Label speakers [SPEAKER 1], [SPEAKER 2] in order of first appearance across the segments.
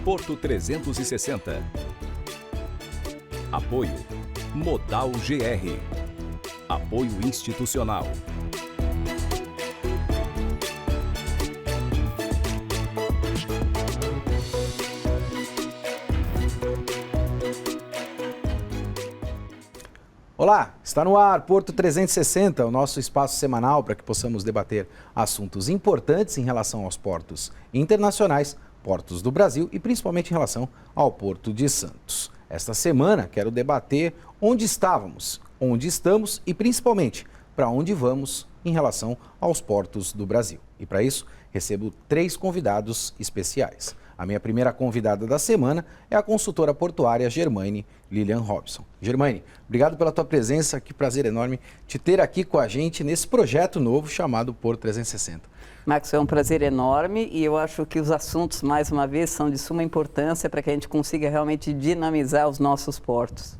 [SPEAKER 1] Porto 360. Apoio Modal GR. Apoio institucional.
[SPEAKER 2] Olá, está no ar Porto 360, o nosso espaço semanal para que possamos debater assuntos importantes em relação aos portos internacionais, portos do Brasil e principalmente em relação ao Porto de Santos. Esta semana quero debater onde estávamos, onde estamos e principalmente para onde vamos em relação aos portos do Brasil. E para isso recebo 3 convidados especiais. A minha primeira convidada da semana é a consultora portuária Germaine Lilian Robson. Germaine, obrigado pela tua presença, que prazer enorme te ter aqui com a gente nesse projeto novo chamado Porto 360.
[SPEAKER 3] Max, é um prazer enorme e eu acho que os assuntos, mais uma vez, são de suma importância para que a gente consiga realmente dinamizar os nossos portos.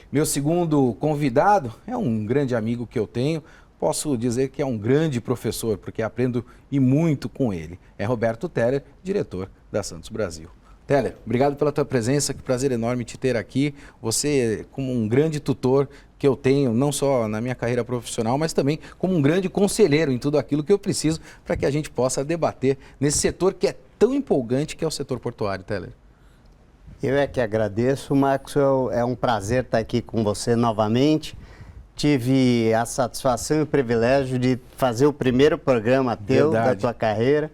[SPEAKER 2] Meu segundo convidado é um grande amigo que eu tenho. Posso dizer que é um grande professor, porque aprendo e muito com ele. É Roberto Teller, diretor da Santos Brasil. Teller, obrigado pela tua presença, que prazer enorme te ter aqui. Você, como um grande tutor que eu tenho, não só na minha carreira profissional, mas também como um grande conselheiro em tudo aquilo que eu preciso para que a gente possa debater nesse setor que é tão empolgante, que é o setor portuário, Teller.
[SPEAKER 4] Eu é que agradeço, Maxwell. É um prazer estar aqui com você novamente. Tive a satisfação e o privilégio de fazer o primeiro programa teu da tua carreira.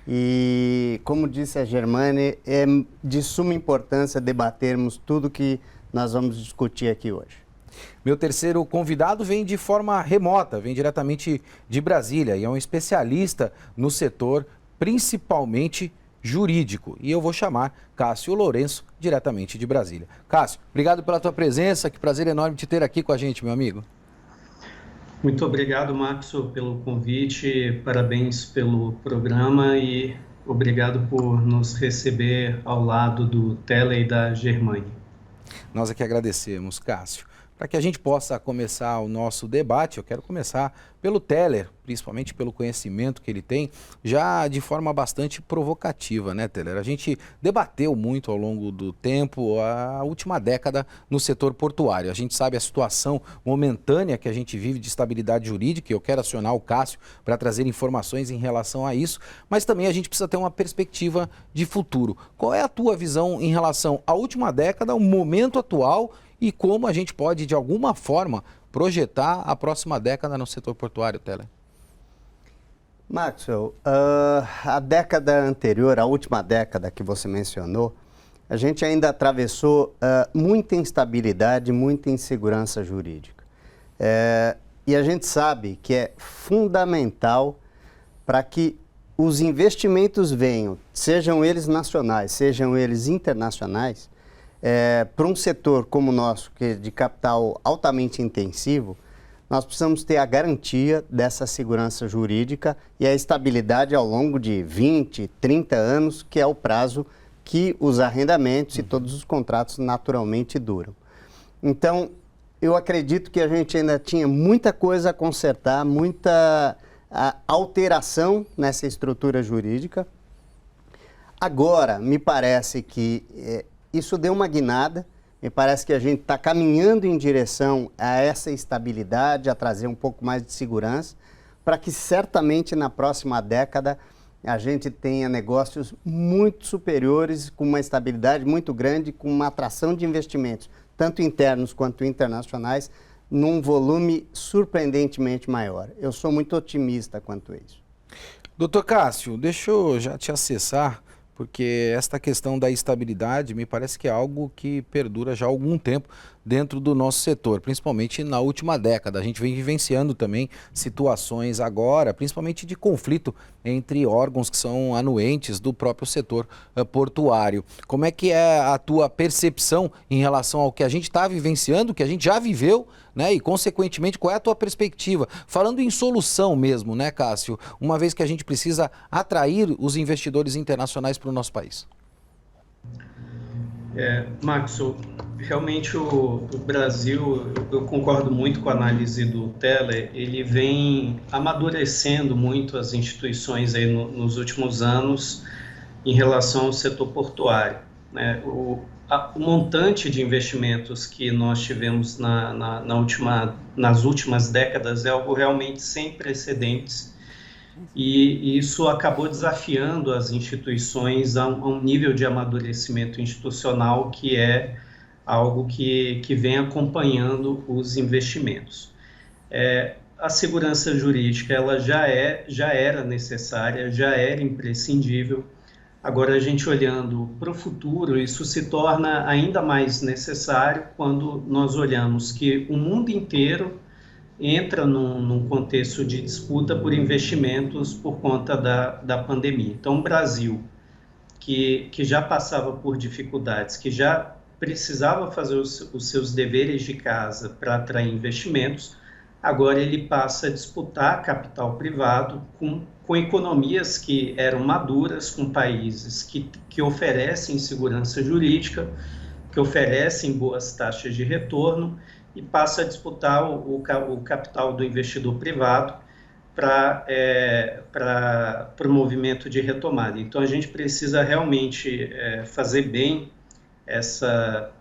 [SPEAKER 4] E, como disse a Germaine, é de suma importância debatermos tudo que nós vamos discutir aqui hoje.
[SPEAKER 2] Meu terceiro convidado vem de forma remota, vem diretamente de Brasília e é um especialista no setor, principalmente jurídico. E eu vou chamar Cássio Lourenço, diretamente de Brasília. Cássio, obrigado pela tua presença, que prazer enorme te ter aqui com a gente, meu amigo.
[SPEAKER 5] Muito obrigado, Maxo, pelo convite, parabéns pelo programa e obrigado por nos receber ao lado do Teller e da Germaine.
[SPEAKER 2] Nós aqui agradecemos, Cássio. Para que a gente possa começar o nosso debate, eu quero começar pelo Teller, principalmente pelo conhecimento que ele tem, já de forma bastante provocativa, né, Teller? A gente debateu muito ao longo do tempo, a última década, no setor portuário. A gente sabe a situação momentânea que a gente vive de estabilidade jurídica, e eu quero acionar o Cássio para trazer informações em relação a isso, mas também a gente precisa ter uma perspectiva de futuro. Qual é a tua visão em relação à última década, ao momento atual, e como a gente pode, de alguma forma, projetar a próxima década no setor portuário, Teller?
[SPEAKER 4] Maxwell, a década anterior, a última década que você mencionou, a gente ainda atravessou muita instabilidade, muita insegurança jurídica. E a gente sabe que é fundamental para que os investimentos venham, sejam eles nacionais, sejam eles internacionais, para um setor como o nosso, que é de capital altamente intensivo, nós precisamos ter a garantia dessa segurança jurídica e a estabilidade ao longo de 20, 30 anos, que é o prazo que os arrendamentos e todos os contratos naturalmente duram. Então, eu acredito que a gente ainda tinha muita coisa a consertar, muita alteração nessa estrutura jurídica. Agora, me parece que isso deu uma guinada, me parece que a gente está caminhando em direção a essa estabilidade, a trazer um pouco mais de segurança, para que certamente na próxima década a gente tenha negócios muito superiores, com uma estabilidade muito grande, com uma atração de investimentos, tanto internos quanto internacionais, num volume surpreendentemente maior. Eu sou muito otimista quanto a isso.
[SPEAKER 2] Doutor Cássio, deixa eu já te acessar, porque esta questão da estabilidade me parece que é algo que perdura já há algum tempo dentro do nosso setor, principalmente na última década. A gente vem vivenciando também situações agora, principalmente de conflito entre órgãos que são anuentes do próprio setor portuário. Como é que é a tua percepção em relação ao que a gente está vivenciando, que a gente já viveu, né? E, consequentemente, qual é a tua perspectiva? Falando em solução mesmo, né, Cássio? Uma vez que a gente precisa atrair os investidores internacionais para o nosso país.
[SPEAKER 5] Maxo, realmente o Brasil, eu concordo muito com a análise do Teller, ele vem amadurecendo muito as instituições aí nos últimos anos, em relação ao setor portuário, né? O montante de investimentos que nós tivemos nas últimas décadas é algo realmente sem precedentes, e isso acabou desafiando as instituições a um nível de amadurecimento institucional que é algo que vem acompanhando os investimentos. A segurança jurídica ela já era necessária, já era imprescindível. Agora, a gente olhando para o futuro, isso se torna ainda mais necessário quando nós olhamos que o mundo inteiro entra num contexto de disputa por investimentos por conta da pandemia. Então, o Brasil, que já passava por dificuldades, que já precisava fazer os seus deveres de casa para atrair investimentos, agora ele passa a disputar capital privado com economias que eram maduras, com países que oferecem segurança jurídica, que oferecem boas taxas de retorno, e passa a disputar o capital do investidor privado para o movimento de retomada. Então, a gente precisa realmente fazer bem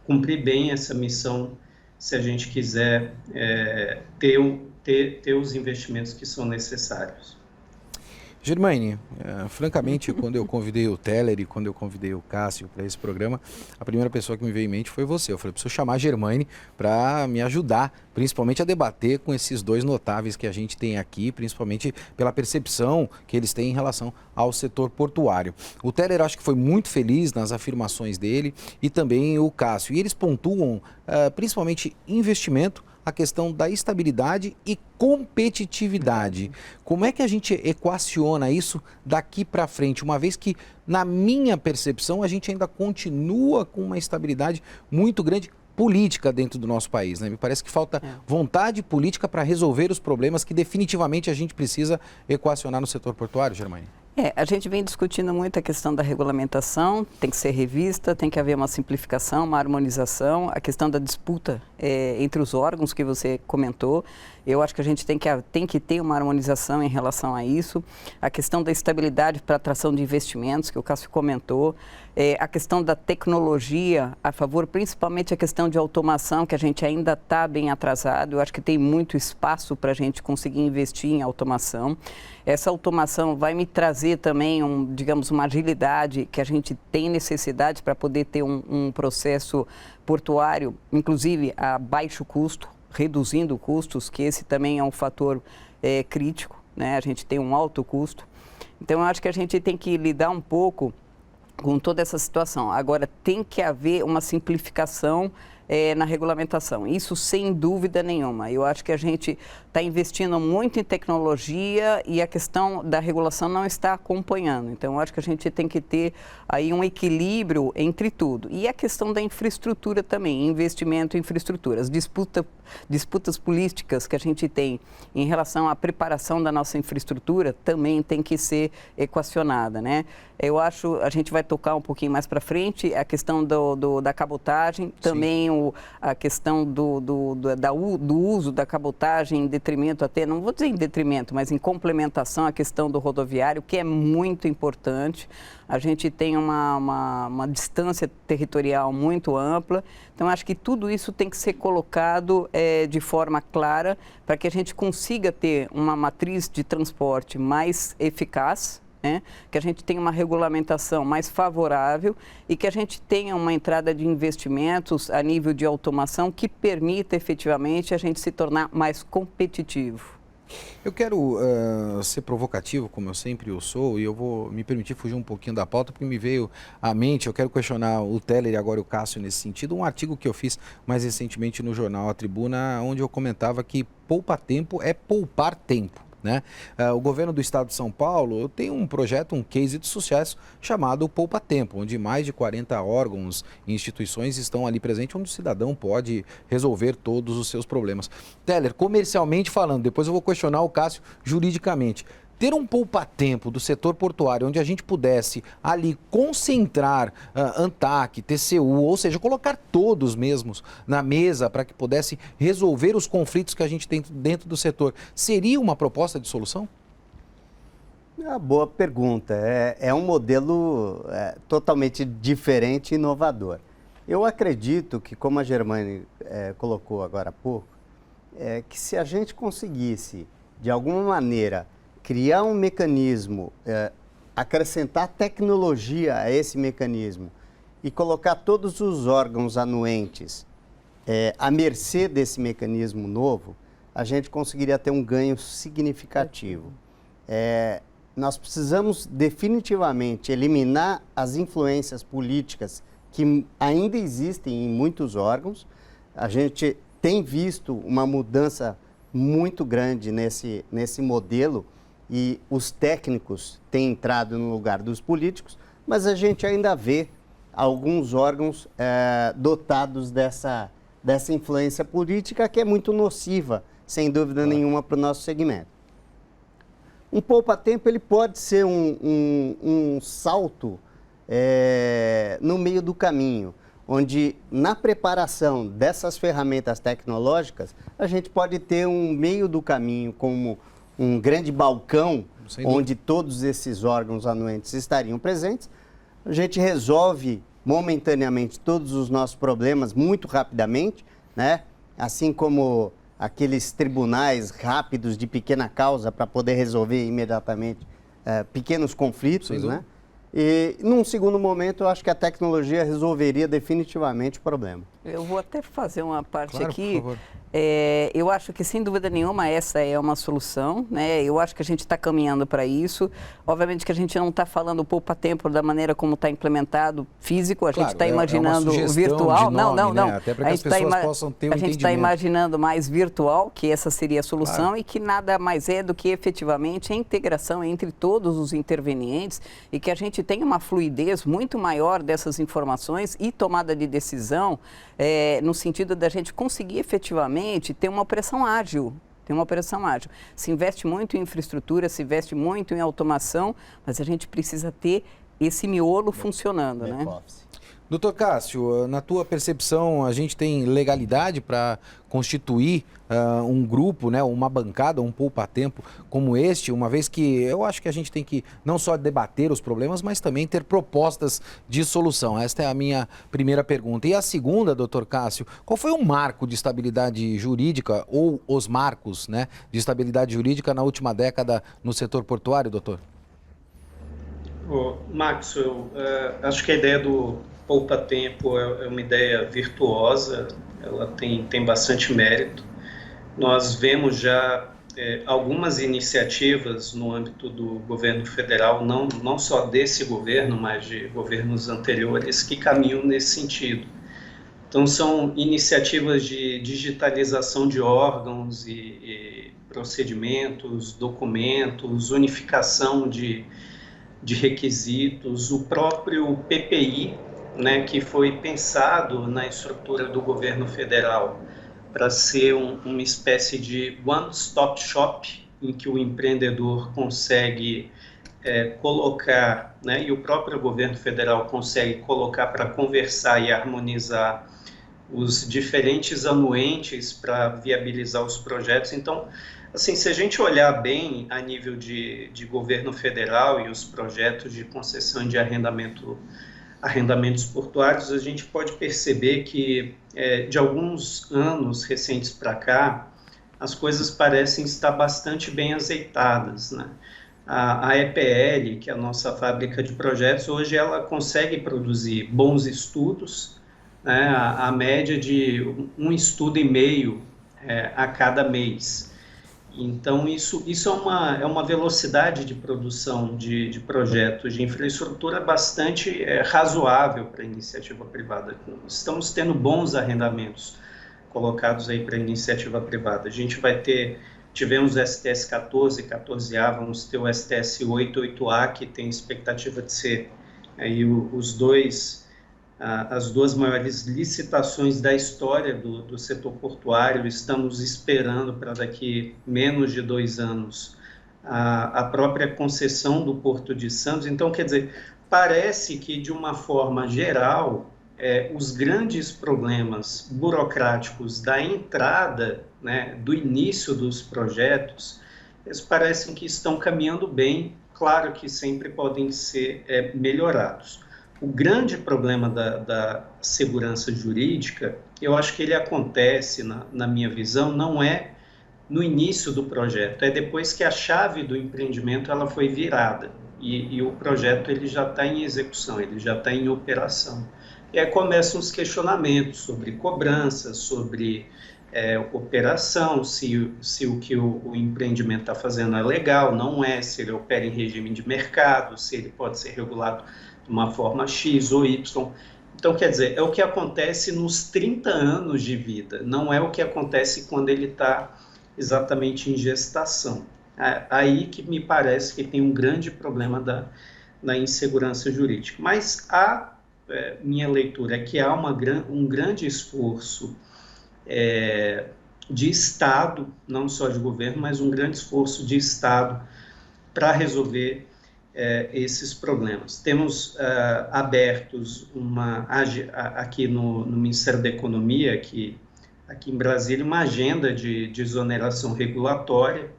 [SPEAKER 5] cumprir bem essa missão, se a gente quiser ter os investimentos que são necessários.
[SPEAKER 2] Germaine, francamente, quando eu convidei o Teller e quando eu convidei o Cássio para esse programa, a primeira pessoa que me veio em mente foi você. Eu falei, preciso chamar a Germaine para me ajudar, principalmente a debater com esses dois notáveis que a gente tem aqui, principalmente pela percepção que eles têm em relação ao setor portuário. O Teller acho que foi muito feliz nas afirmações dele e também o Cássio. E eles pontuam principalmente investimento, a questão da estabilidade e competitividade. Como é que a gente equaciona isso daqui para frente, uma vez que, na minha percepção, a gente ainda continua com uma estabilidade muito grande política dentro do nosso país, né? Me parece que falta vontade política para resolver os problemas que definitivamente a gente precisa equacionar no setor portuário, Germaine.
[SPEAKER 3] A gente vem discutindo muito a questão da regulamentação, tem que ser revista, tem que haver uma simplificação, uma harmonização, a questão da disputa entre os órgãos que você comentou. Eu acho que a gente tem que ter uma harmonização em relação a isso. A questão da estabilidade para atração de investimentos, que o Cássio comentou. A questão da tecnologia a favor, principalmente a questão de automação, que a gente ainda está bem atrasado. Eu acho que tem muito espaço para a gente conseguir investir em automação. Essa automação vai me trazer também, digamos, uma agilidade que a gente tem necessidade para poder ter um processo portuário, inclusive a baixo custo, reduzindo custos, que esse também é um fator crítico, né? A gente tem um alto custo. Então, eu acho que a gente tem que lidar um pouco com toda essa situação. Agora, tem que haver uma simplificação na regulamentação. Isso sem dúvida nenhuma. Eu acho que a gente está investindo muito em tecnologia e a questão da regulação não está acompanhando. Então, eu acho que a gente tem que ter aí um equilíbrio entre tudo. E a questão da infraestrutura também, investimento em infraestruturas, disputas políticas que a gente tem em relação à preparação da nossa infraestrutura também tem que ser equacionada, né? Eu acho, a gente vai tocar um pouquinho mais para frente, a questão da cabotagem, também a questão do uso da cabotagem em detrimento até, não vou dizer em detrimento, mas em complementação à questão do rodoviário, que é muito importante. A gente tem uma distância territorial muito ampla, então acho que tudo isso tem que ser colocado de forma clara para que a gente consiga ter uma matriz de transporte mais eficaz, né? Que a gente tenha uma regulamentação mais favorável e que a gente tenha uma entrada de investimentos a nível de automação que permita efetivamente a gente se tornar mais competitivo.
[SPEAKER 2] Eu quero ser provocativo, como eu sempre o sou, e eu vou me permitir fugir um pouquinho da pauta, porque me veio à mente, eu quero questionar o Teller e agora o Cássio nesse sentido, um artigo que eu fiz mais recentemente no jornal A Tribuna, onde eu comentava que poupar tempo é poupar tempo. Né? O governo do estado de São Paulo tem um projeto, um case de sucesso chamado Poupa Tempo, onde mais de 40 órgãos e instituições estão ali presentes, onde o cidadão pode resolver todos os seus problemas. Teller, comercialmente falando, depois eu vou questionar o Cássio juridicamente. Ter um poupa-tempo do setor portuário, onde a gente pudesse ali concentrar ANTAQ, TCU, ou seja, colocar todos mesmos na mesa para que pudesse resolver os conflitos que a gente tem dentro do setor, seria uma proposta de solução?
[SPEAKER 4] Boa pergunta. É um modelo totalmente diferente e inovador. Eu acredito que, como a Germaine colocou agora há pouco, que se a gente conseguisse, de alguma maneira, criar um mecanismo, acrescentar tecnologia a esse mecanismo e colocar todos os órgãos anuentes à mercê desse mecanismo novo, a gente conseguiria ter um ganho significativo. Nós precisamos definitivamente eliminar as influências políticas que ainda existem em muitos órgãos. A gente tem visto uma mudança muito grande nesse modelo e os técnicos têm entrado no lugar dos políticos, mas a gente ainda vê alguns órgãos dotados dessa influência política que é muito nociva, sem dúvida nenhuma, para o nosso segmento. Um poupa-tempo ele pode ser um salto no meio do caminho, onde na preparação dessas ferramentas tecnológicas, a gente pode ter um meio do caminho como um grande balcão, onde todos esses órgãos anuentes estariam presentes. A gente resolve momentaneamente todos os nossos problemas muito rapidamente, né? Assim como aqueles tribunais rápidos de pequena causa para poder resolver imediatamente pequenos conflitos, né? E, num segundo momento, eu acho que a tecnologia resolveria definitivamente o problema.
[SPEAKER 3] Eu vou até fazer uma parte
[SPEAKER 2] claro,
[SPEAKER 3] aqui.
[SPEAKER 2] por favor.
[SPEAKER 3] Eu acho que, sem dúvida nenhuma, essa é uma solução, né? Eu acho que a gente está caminhando para isso. Obviamente que a gente não está falando poupa-tempo da maneira como está implementado físico, a gente está imaginando virtual.
[SPEAKER 2] Nome,
[SPEAKER 3] não.
[SPEAKER 2] Né? Até para que as pessoas possam ter um entendimento.
[SPEAKER 3] A gente está imaginando mais virtual, que essa seria a solução, e que nada mais é do que efetivamente a integração entre todos os intervenientes e que a gente tenha uma fluidez muito maior dessas informações e tomada de decisão, no sentido da gente conseguir efetivamente ter uma operação ágil. Se investe muito em infraestrutura, se investe muito em automação, mas a gente precisa ter esse miolo funcionando, né?
[SPEAKER 2] Doutor Cássio, na tua percepção, a gente tem legalidade para constituir um grupo, né, uma bancada, um poupa-tempo como este, uma vez que eu acho que a gente tem que não só debater os problemas, mas também ter propostas de solução? Esta é a minha primeira pergunta. E a segunda, doutor Cássio, qual foi o marco de estabilidade jurídica ou os marcos, né, de estabilidade jurídica na última década no setor portuário, doutor?
[SPEAKER 5] Max, eu acho que a ideia do poupa-tempo é uma ideia virtuosa, ela tem bastante mérito. Nós vemos já algumas iniciativas no âmbito do governo federal, não só desse governo, mas de governos anteriores, que caminham nesse sentido. Então, são iniciativas de digitalização de órgãos e procedimentos, documentos, unificação de requisitos, o próprio PPI, né, que foi pensado na estrutura do governo federal para ser uma espécie de one-stop shop em que o empreendedor consegue colocar, né, e o próprio governo federal consegue colocar para conversar e harmonizar os diferentes anuentes para viabilizar os projetos. Então, assim, se a gente olhar bem a nível de governo federal e os projetos de concessão de arrendamentos portuários, a gente pode perceber que, de alguns anos recentes para cá, as coisas parecem estar bastante bem azeitadas, né? A EPL, que é a nossa fábrica de projetos, hoje ela consegue produzir bons estudos, né? A média de um estudo e meio a cada mês. Então, isso é uma velocidade de produção de projetos de infraestrutura bastante razoável para a iniciativa privada. Estamos tendo bons arrendamentos colocados aí para a iniciativa privada. A gente tivemos o STS 14A, vamos ter o STS 8A, que tem expectativa de ser aí as duas maiores licitações da história do setor portuário. Estamos esperando para daqui menos de 2 anos a própria concessão do Porto de Santos. Então, quer dizer, parece que, de uma forma geral, os grandes problemas burocráticos da entrada, né, do início dos projetos, eles parecem que estão caminhando bem claro que sempre podem ser melhorados. O grande problema da segurança jurídica, eu acho que ele acontece, na minha visão, não é no início do projeto, é depois que a chave do empreendimento ela foi virada e o projeto ele já está em execução, ele já está em operação. E aí começam os questionamentos sobre cobrança, sobre operação, se o que o empreendimento está fazendo é legal, não é, se ele opera em regime de mercado, se ele pode ser regulado de uma forma X ou Y. Então, quer dizer, é o que acontece nos 30 anos de vida, não é o que acontece quando ele está exatamente em gestação. Aí que me parece que tem um grande problema da insegurança jurídica. Mas minha leitura é que há um grande esforço de Estado, não só de governo, mas um grande esforço de Estado para resolver esses problemas. Temos abertos aqui no Ministério da Economia, aqui em Brasília, uma agenda de exoneração regulatória,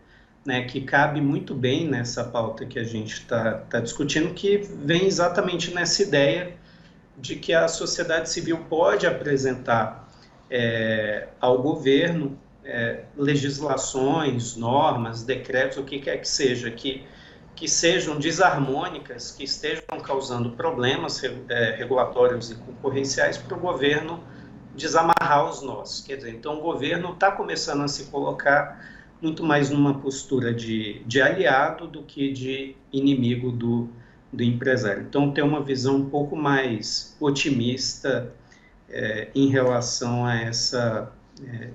[SPEAKER 5] né, que cabe muito bem nessa pauta que a gente está discutindo, que vem exatamente nessa ideia de que a sociedade civil pode apresentar ao governo legislações, normas, decretos, o que quer que seja, que sejam desarmônicas, que estejam causando problemas regulatórios e concorrenciais para o governo desamarrar os nós. Quer dizer, então o governo está começando a se colocar muito mais numa postura de aliado do que de inimigo do empresário. Então tem uma visão um pouco mais otimista em relação a essa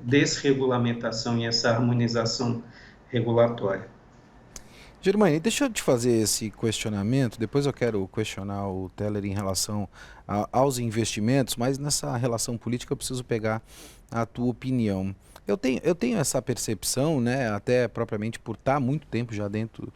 [SPEAKER 5] desregulamentação e essa harmonização regulatória.
[SPEAKER 2] Germaine, deixa eu te fazer esse questionamento, depois eu quero questionar o Teller em relação aos investimentos, mas nessa relação política eu preciso pegar a tua opinião. Eu tenho essa percepção, né, até propriamente por estar há muito tempo já dentro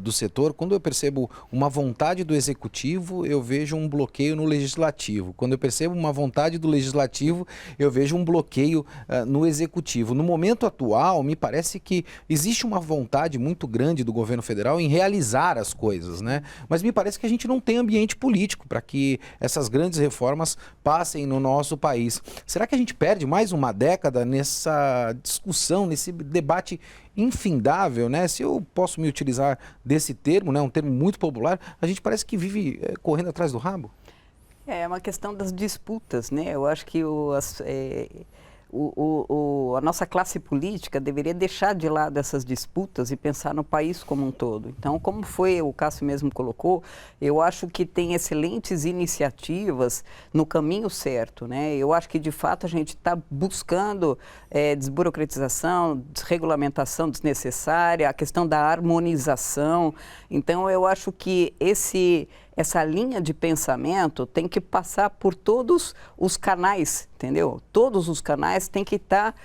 [SPEAKER 2] do setor. Quando eu percebo uma vontade do executivo, eu vejo um bloqueio no legislativo. Quando eu percebo uma vontade do legislativo, eu vejo um bloqueio no executivo. No momento atual, me parece que existe uma vontade muito grande do governo federal em realizar as coisas, né? Mas me parece que a gente não tem ambiente político para que essas grandes reformas passem no nosso país. Será que a gente perde mais uma década nessa discussão, nesse debate infindável, né? Se eu posso me utilizar desse termo, né? Um termo muito popular, a gente parece que vive correndo atrás do rabo.
[SPEAKER 3] É uma questão das disputas, né? Eu acho que a nossa classe política deveria deixar de lado essas disputas e pensar no país como um todo. Então, como o Cássio mesmo colocou, eu acho que tem excelentes iniciativas no caminho certo, né? Eu acho que, de fato, a gente está buscando desburocratização, desregulamentação desnecessária, a questão da harmonização. Então, eu acho que essa linha de pensamento tem que passar por todos os canais, entendeu? Todos os canais têm que estar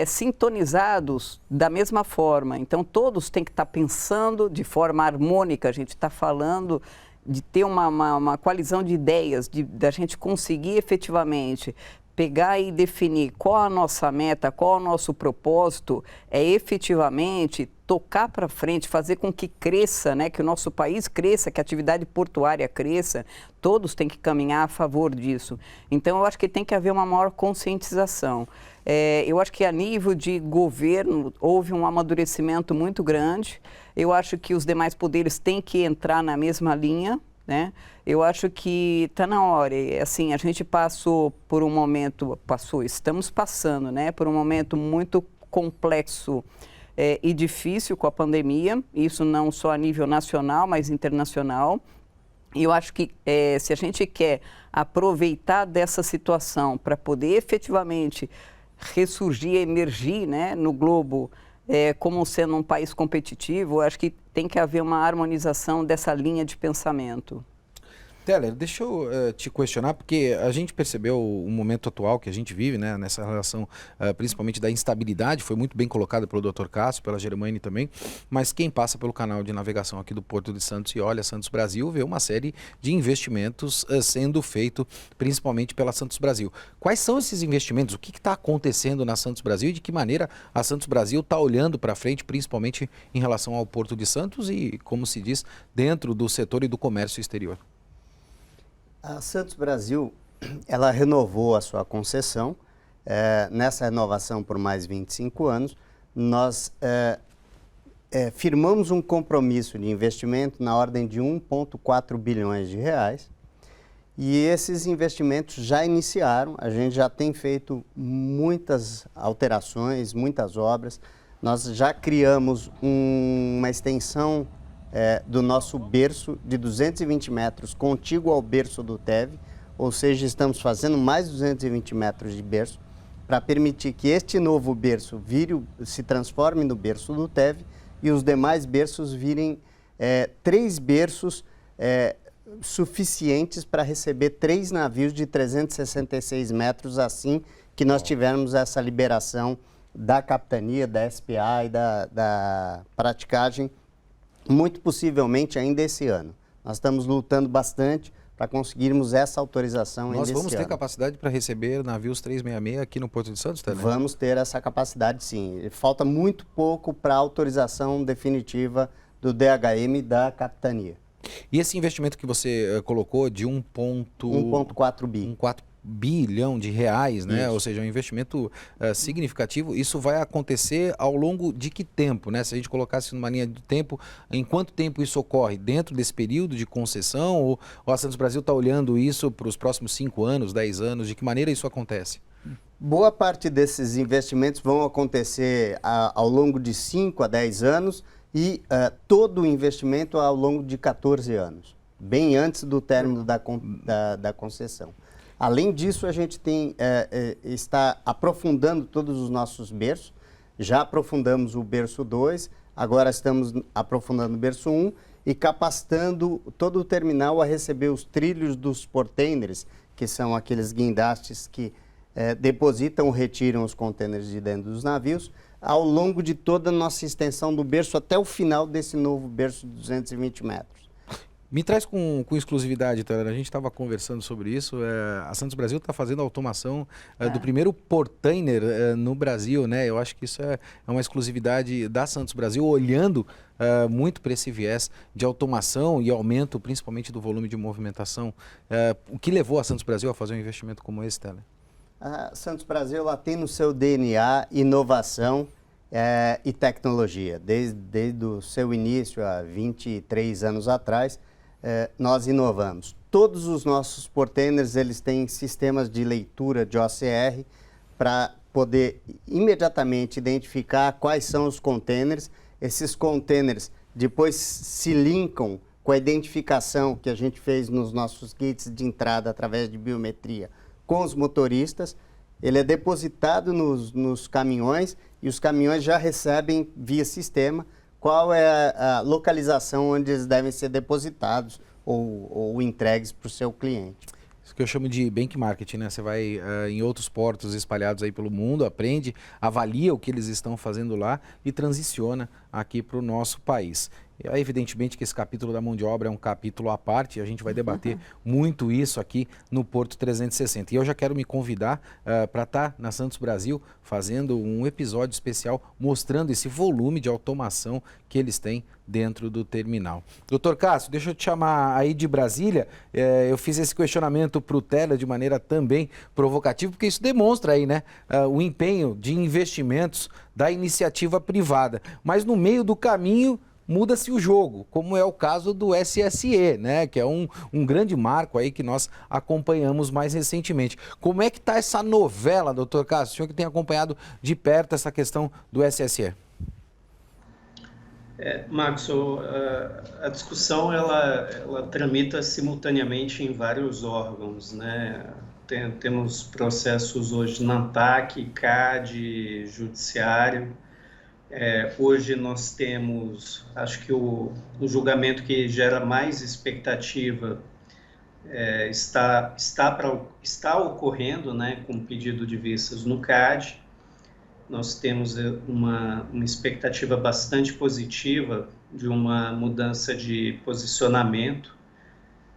[SPEAKER 3] sintonizados da mesma forma. Então, todos têm que estar pensando de forma harmônica. A gente está falando de ter uma coalizão de ideias, da gente conseguir efetivamente pegar e definir qual a nossa meta, qual o nosso propósito, efetivamente tocar para frente, fazer com que cresça, né, que o nosso país cresça, que a atividade portuária cresça. Todos têm que caminhar a favor disso. Então, eu acho que tem que haver uma maior conscientização. Eu acho que a nível de governo houve um amadurecimento muito grande. Eu acho que os demais poderes têm que entrar na mesma linha, né? Eu acho que está na hora. Assim, a gente estamos passando, né, por um momento muito complexo e difícil com a pandemia, isso não só a nível nacional, mas internacional. E eu acho que se a gente quer aproveitar dessa situação para poder efetivamente ressurgir, emergir, né, no globo como sendo um país competitivo, eu acho que tem que haver uma harmonização dessa linha de pensamento.
[SPEAKER 2] Teller, deixa eu te questionar, porque a gente percebeu o momento atual que a gente vive, né, nessa relação principalmente da instabilidade, foi muito bem colocada pelo Dr. Cássio, pela Germaine também, mas quem passa pelo canal de navegação aqui do Porto de Santos e olha Santos Brasil, vê uma série de investimentos sendo feito principalmente pela Santos Brasil. Quais são esses investimentos? O que está acontecendo na Santos Brasil e de que maneira a Santos Brasil está olhando para frente, principalmente em relação ao Porto de Santos e, como se diz, dentro do setor e do comércio exterior?
[SPEAKER 4] A Santos Brasil, ela renovou a sua concessão. Nessa renovação por mais 25 anos, nós firmamos um compromisso de investimento na ordem de 1,4 bilhões de reais. E esses investimentos já iniciaram, a gente já tem feito muitas alterações, muitas obras. Nós já criamos uma extensão do nosso berço de 220 metros, contíguo ao berço do TEV, ou seja, estamos fazendo mais 220 metros de berço para permitir que este novo berço se transforme no berço do TEV e os demais berços virem 3 berços suficientes para receber 3 navios de 366 metros, assim que nós tivermos essa liberação da capitania, da SPA e da praticagem, muito possivelmente ainda esse ano. Nós estamos lutando bastante para conseguirmos essa autorização ainda esse ano.
[SPEAKER 2] Nós vamos ter capacidade para receber navios 366 aqui no Porto de Santos, Teller?
[SPEAKER 4] Vamos ter essa capacidade, sim. Falta muito pouco para a autorização definitiva do DHM da capitania.
[SPEAKER 2] E esse investimento que você colocou de
[SPEAKER 4] 1,4
[SPEAKER 2] bilhão de reais, né?
[SPEAKER 4] Isso.
[SPEAKER 2] Ou seja, um investimento significativo, isso vai acontecer ao longo de que tempo, né? Se a gente colocasse numa linha de tempo, em quanto tempo isso ocorre? Dentro desse período de concessão ou a Santos Brasil está olhando isso para os próximos 5 anos, 10 anos? De que maneira isso acontece?
[SPEAKER 4] Boa parte desses investimentos vão acontecer ao longo de 5 a 10 anos e todo o investimento ao longo de 14 anos, bem antes do término da concessão. Além disso, a gente está aprofundando todos os nossos berços. Já aprofundamos o berço 2, agora estamos aprofundando o berço 1 e capacitando todo o terminal a receber os trilhos dos portainers, que são aqueles guindastes que depositam ou retiram os contêineres de dentro dos navios, ao longo de toda a nossa extensão do berço até o final desse novo berço de 220 metros.
[SPEAKER 2] Me traz com exclusividade, Teller. A gente estava conversando sobre isso. A Santos Brasil está fazendo a automação do primeiro portainer no Brasil, né? Eu acho que isso é uma exclusividade da Santos Brasil, olhando muito para esse viés de automação e aumento, principalmente do volume de movimentação. O que levou a Santos Brasil a fazer um investimento como esse, Teller?
[SPEAKER 4] A Santos Brasil ela tem no seu DNA inovação e tecnologia. Desde o seu início, há 23 anos atrás, nós inovamos. Todos os nossos portainers eles têm sistemas de leitura de OCR para poder imediatamente identificar quais são os containers. Esses containers depois se linkam com a identificação que a gente fez nos nossos kits de entrada através de biometria com os motoristas. Ele é depositado nos caminhões e os caminhões já recebem via sistema qual é a localização onde eles devem ser depositados ou entregues para o seu cliente.
[SPEAKER 2] Isso que eu chamo de benchmarking, né? Você vai em outros portos espalhados aí pelo mundo, aprende, avalia o que eles estão fazendo lá e transiciona aqui para o nosso país. E, evidentemente que esse capítulo da mão de obra é um capítulo à parte, a gente vai debater muito isso aqui no Porto 360. E eu já quero me convidar para estar na Santos Brasil fazendo um episódio especial mostrando esse volume de automação que eles têm dentro do terminal. Doutor Cássio, deixa eu te chamar aí de Brasília. Eu fiz esse questionamento para o Teller de maneira também provocativa, porque isso demonstra aí, né, o empenho de investimentos da iniciativa privada. Mas no meio do caminho muda-se o jogo, como é o caso do SSE, né, que é um grande marco aí que nós acompanhamos mais recentemente. Como é que está essa novela, doutor Cássio? O senhor que tem acompanhado de perto essa questão do SSE.
[SPEAKER 5] Marcos, a discussão ela tramita simultaneamente em vários órgãos, né? Temos processos hoje na ANTAC, CAD, Judiciário. Hoje nós temos, acho que o julgamento que gera mais expectativa está ocorrendo, né, com pedido de vistas no CAD. Nós temos uma expectativa bastante positiva de uma mudança de posicionamento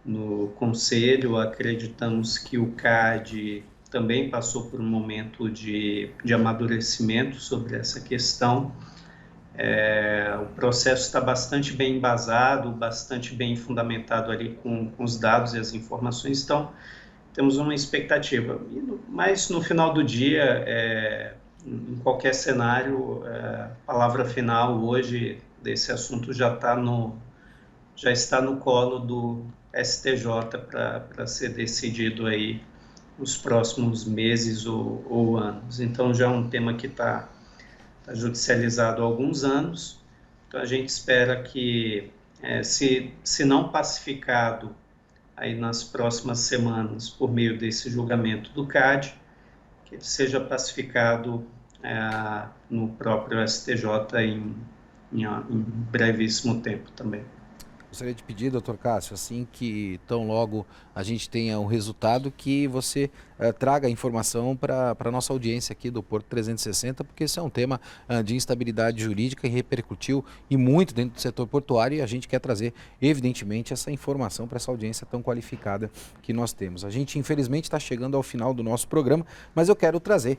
[SPEAKER 5] no Conselho. Acreditamos que o CAD também passou por um momento de amadurecimento sobre essa questão. O processo está bastante bem embasado, bastante bem fundamentado ali com os dados e as informações, então temos uma expectativa. Mas no final do dia, em qualquer cenário, a palavra final hoje desse assunto já está no colo do STJ para ser decidido aí nos próximos meses ou anos. Então já é um tema que está judicializado há alguns anos. Então a gente espera que, se não pacificado aí nas próximas semanas por meio desse julgamento do CAD, que ele seja pacificado no próprio STJ em brevíssimo tempo também.
[SPEAKER 2] Gostaria de pedir, doutor Cássio, assim que tão logo a gente tenha o resultado, que você traga a informação para a nossa audiência aqui do Porto 360, porque esse é um tema de instabilidade jurídica e repercutiu e muito dentro do setor portuário, e a gente quer trazer, evidentemente, essa informação para essa audiência tão qualificada que nós temos. A gente, infelizmente, está chegando ao final do nosso programa, mas eu quero trazer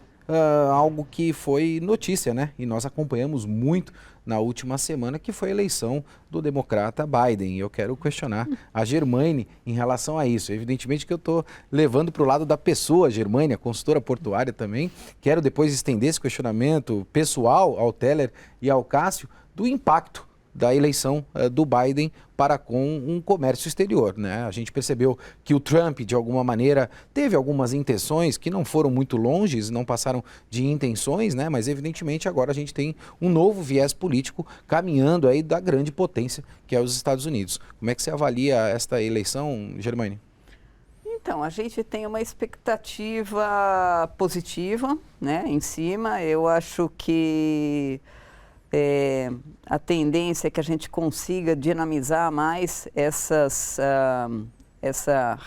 [SPEAKER 2] algo que foi notícia, né? E nós acompanhamos muito na última semana, que foi a eleição do democrata Biden. E eu quero questionar a Germaine em relação a isso. Evidentemente que eu estou levando para o lado da pessoa, a Germaine, a consultora portuária também. Quero depois estender esse questionamento pessoal ao Teller e ao Cássio do impacto da eleição do Biden para com um comércio exterior, né? A gente percebeu que o Trump, de alguma maneira, teve algumas intenções que não foram muito longes, não passaram de intenções, né? Mas evidentemente agora a gente tem um novo viés político caminhando aí da grande potência que é os Estados Unidos. Como é que você avalia esta eleição, Germaine?
[SPEAKER 3] Então, a gente tem uma expectativa positiva, né, em cima. Eu acho que a tendência é que a gente consiga dinamizar mais essa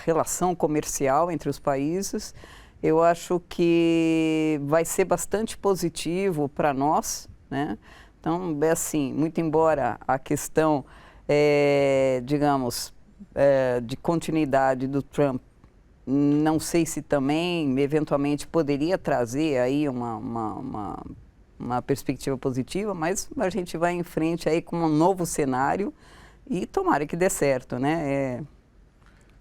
[SPEAKER 3] relação comercial entre os países. Eu acho que vai ser bastante positivo para nós, né? Então, assim, muito embora a questão, digamos, de continuidade do Trump, não sei se também, eventualmente, poderia trazer aí uma perspectiva positiva, mas a gente vai em frente aí com um novo cenário e tomara que dê certo, né?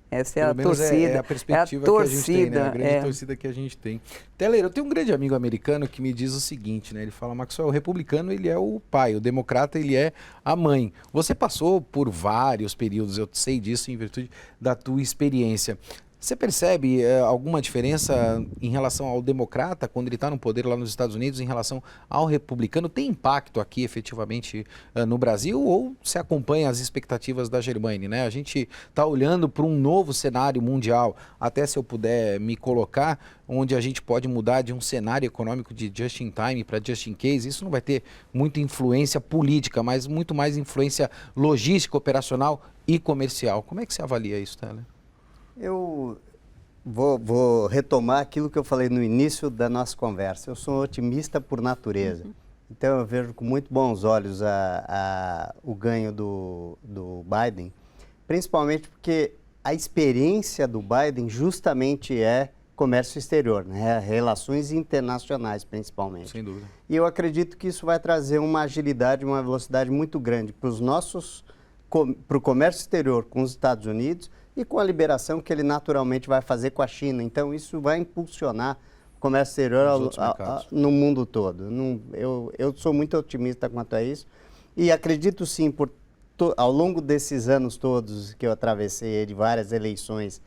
[SPEAKER 3] Essa é a torcida.
[SPEAKER 2] É a perspectiva que a gente tem, né? A grande torcida que a gente tem. Teller, eu tenho um grande amigo americano que me diz o seguinte, né? Ele fala, Maxwell, o republicano ele é o pai, o democrata ele é a mãe. Você passou por vários períodos, eu sei disso em virtude da tua experiência. Você percebe alguma diferença em relação ao democrata, quando ele está no poder lá nos Estados Unidos, em relação ao republicano? Tem impacto aqui, efetivamente, no Brasil? Ou se acompanha as expectativas da Germaine, né? A gente está olhando para um novo cenário mundial, até se eu puder me colocar, onde a gente pode mudar de um cenário econômico de just in time para just in case. Isso não vai ter muita influência política, mas muito mais influência logística, operacional e comercial. Como é que você avalia isso, Teller?
[SPEAKER 4] Eu vou retomar aquilo que eu falei no início da nossa conversa. Eu sou otimista por natureza. Então eu vejo com muito bons olhos o ganho do Biden, principalmente porque a experiência do Biden justamente é comércio exterior, né? Relações internacionais principalmente.
[SPEAKER 2] Sem dúvida.
[SPEAKER 4] E eu acredito que isso vai trazer uma agilidade, uma velocidade muito grande para o comércio exterior com os Estados Unidos e com a liberação que ele naturalmente vai fazer com a China. Então, isso vai impulsionar o comércio exterior no mundo todo. Eu sou muito otimista quanto a isso e acredito sim, ao longo desses anos todos que eu atravessei de várias eleições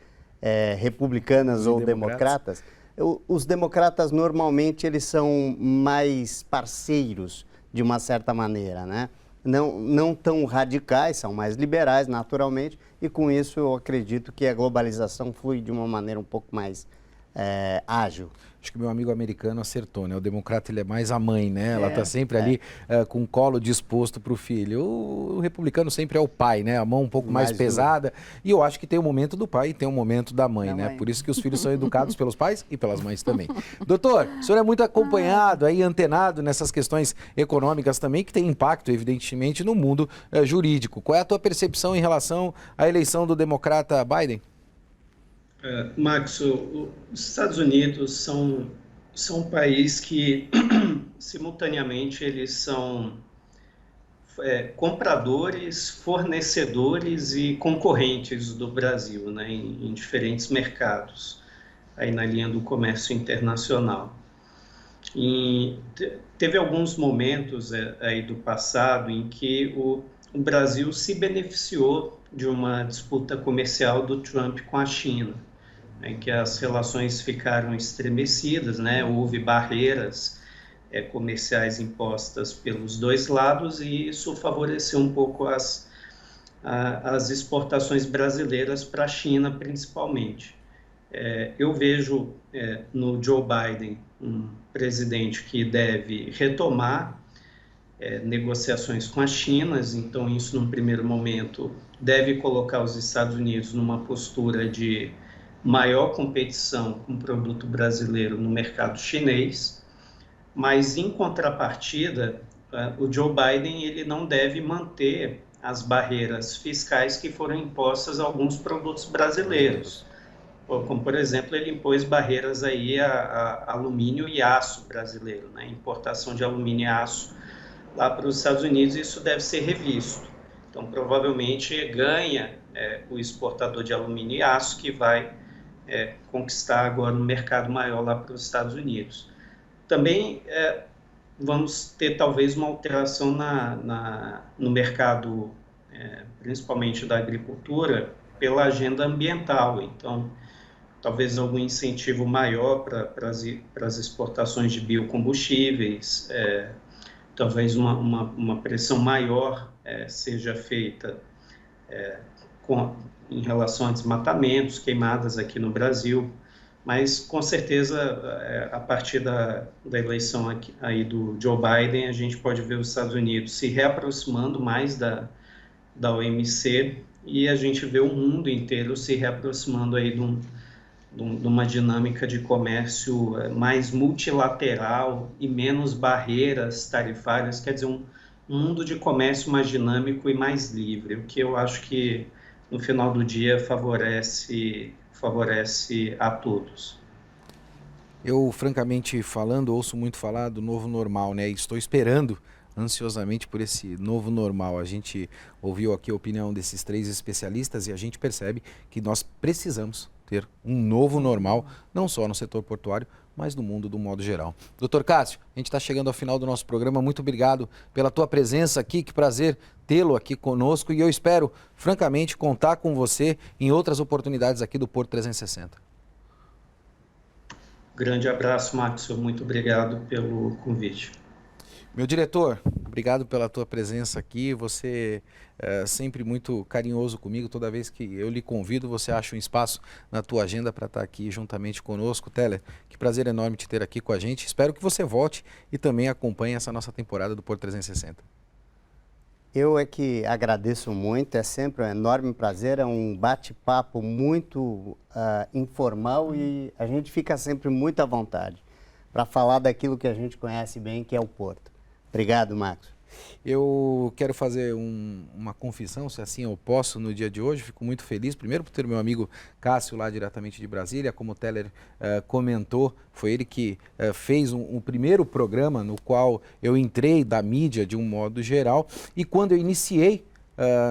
[SPEAKER 4] republicanas ou democratas, os democratas normalmente eles são mais parceiros de uma certa maneira, né? Não tão radicais, são mais liberais naturalmente, e com isso eu acredito que a globalização flui de uma maneira um pouco mais ágil.
[SPEAKER 2] Acho que meu amigo americano acertou, né? O democrata ele é mais a mãe, né? Ela está sempre ali com o colo disposto para o filho. O republicano sempre é o pai, né? A mão um pouco mais pesada. E eu acho que tem o momento do pai e tem o momento da mãe, né? Por isso que os filhos são educados pelos pais e pelas mães também. Doutor, o senhor é muito acompanhado, aí, antenado nessas questões econômicas também, que tem impacto, evidentemente, no mundo jurídico. Qual é a tua percepção em relação à eleição do democrata Biden?
[SPEAKER 5] Max, os Estados Unidos são um país que, simultaneamente, eles são compradores, fornecedores e concorrentes do Brasil, né, em diferentes mercados, aí na linha do comércio internacional. E teve alguns momentos aí do passado em que o Brasil se beneficiou de uma disputa comercial do Trump com a China, em que as relações ficaram estremecidas, né? Houve barreiras comerciais impostas pelos dois lados e isso favoreceu um pouco as exportações brasileiras para a China, principalmente. Eu vejo no Joe Biden um presidente que deve retomar negociações com a China, então isso, num primeiro momento, deve colocar os Estados Unidos numa postura de maior competição com o produto brasileiro no mercado chinês, mas, em contrapartida, o Joe Biden ele não deve manter as barreiras fiscais que foram impostas a alguns produtos brasileiros, como, por exemplo, ele impôs barreiras aí a alumínio e aço brasileiro, né? Importação de alumínio e aço lá para os Estados Unidos, isso deve ser revisto. Então, provavelmente, ganha o exportador de alumínio e aço que vai conquistar agora um mercado maior lá para os Estados Unidos. Também vamos ter talvez uma alteração no mercado, principalmente da agricultura, pela agenda ambiental. Então, talvez algum incentivo maior para as exportações de biocombustíveis, talvez uma pressão maior seja feita em relação a desmatamentos, queimadas aqui no Brasil, mas com certeza a partir da eleição aí do Joe Biden a gente pode ver os Estados Unidos se reaproximando mais da OMC e a gente vê o mundo inteiro se reaproximando aí de uma dinâmica de comércio mais multilateral e menos barreiras tarifárias, quer dizer, um mundo de comércio mais dinâmico e mais livre, o que eu acho que no final do dia favorece a todos.
[SPEAKER 2] Eu, francamente falando, ouço muito falar do novo normal, né? E estou esperando ansiosamente por esse novo normal. A gente ouviu aqui a opinião desses 3 especialistas e a gente percebe que nós precisamos ter um novo normal, não só no setor portuário, mas no mundo do modo geral. Doutor Cássio, a gente está chegando ao final do nosso programa. Muito obrigado pela tua presença aqui. Que prazer tê-lo aqui conosco e eu espero, francamente, contar com você em outras oportunidades aqui do Porto 360.
[SPEAKER 5] Grande abraço, Max. Muito obrigado pelo convite.
[SPEAKER 2] Meu diretor, obrigado pela tua presença aqui. Você é sempre muito carinhoso comigo. Toda vez que eu lhe convido, você acha um espaço na tua agenda para estar aqui juntamente conosco. Teller, que prazer enorme te ter aqui com a gente. Espero que você volte e também acompanhe essa nossa temporada do Porto 360.
[SPEAKER 4] Eu é que agradeço muito, é sempre um enorme prazer, é um bate-papo muito informal e a gente fica sempre muito à vontade para falar daquilo que a gente conhece bem, que é o Porto. Obrigado, Max.
[SPEAKER 2] Eu quero fazer uma confissão, se assim eu posso, no dia de hoje. Fico muito feliz, primeiro por ter meu amigo Cássio lá diretamente de Brasília, como o Teller comentou, foi ele que fez um primeiro programa no qual eu entrei da mídia de um modo geral e quando eu iniciei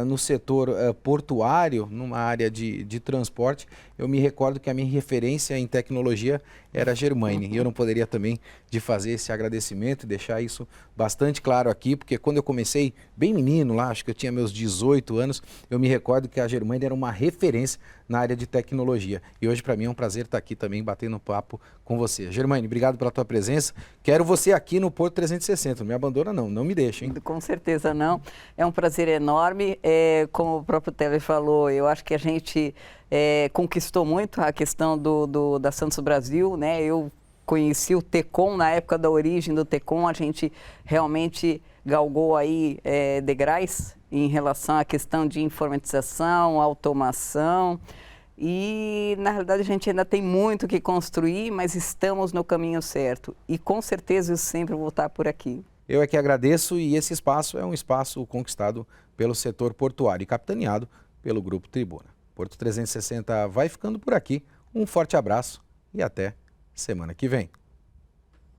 [SPEAKER 2] no setor portuário, numa área de transporte, eu me recordo que a minha referência em tecnologia era a Germaine. E eu não poderia também de fazer esse agradecimento e deixar isso bastante claro aqui, porque quando eu comecei bem menino lá, acho que eu tinha meus 18 anos, eu me recordo que a Germaine era uma referência na área de tecnologia. E hoje, para mim, é um prazer estar aqui também batendo um papo com você. Germaine, obrigado pela tua presença. Quero você aqui no Porto 360. Não me abandona, não me deixa, hein?
[SPEAKER 3] Com certeza não. É um prazer enorme. Como o próprio Teller falou, eu acho que a gente conquistou muito a questão da Santos Brasil, né? Eu conheci o Tecom na época da origem do Tecom, a gente realmente galgou aí degraus em relação à questão de informatização, automação e na realidade a gente ainda tem muito que construir, mas estamos no caminho certo e com certeza eu sempre vou estar por aqui.
[SPEAKER 2] Eu é que agradeço e esse espaço é um espaço conquistado pelo setor portuário e capitaneado pelo Grupo Tribuna. Porto 360 vai ficando por aqui. Um forte abraço e até semana que vem.